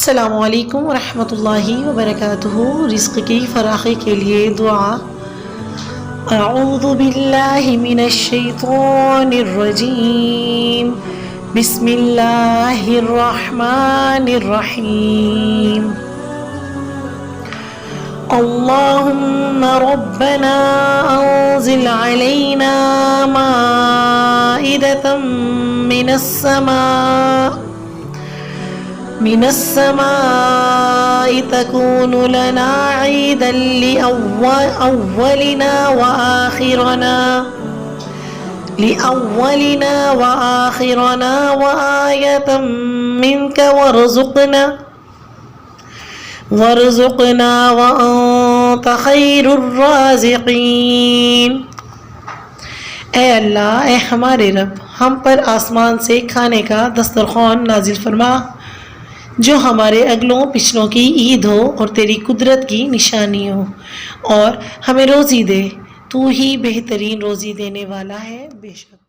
السلام علیکم ورحمۃ اللہ وبرکاتہ۔ رزق کی فراخی کے لیے دعا۔ اعوذ باللہ من الشیطان الرجیم، بسم اللہ الرحمن الرحیم۔ اللہم ربنا انزل علینا مائدۃ من السماء تكون لنا عيدا لأولنا وآخرنا وآية منك وارزقنا وأنت خير الرازقين۔ اے اللہ، اے ہمارے رب، ہم پر آسمان سے کھانے کا دسترخوان نازل فرما جو ہمارے اگلوں پچھلوں کی عید ہو اور تیری قدرت کی نشانی ہو، اور ہمیں روزی دے، تو ہی بہترین روزی دینے والا ہے بے شک۔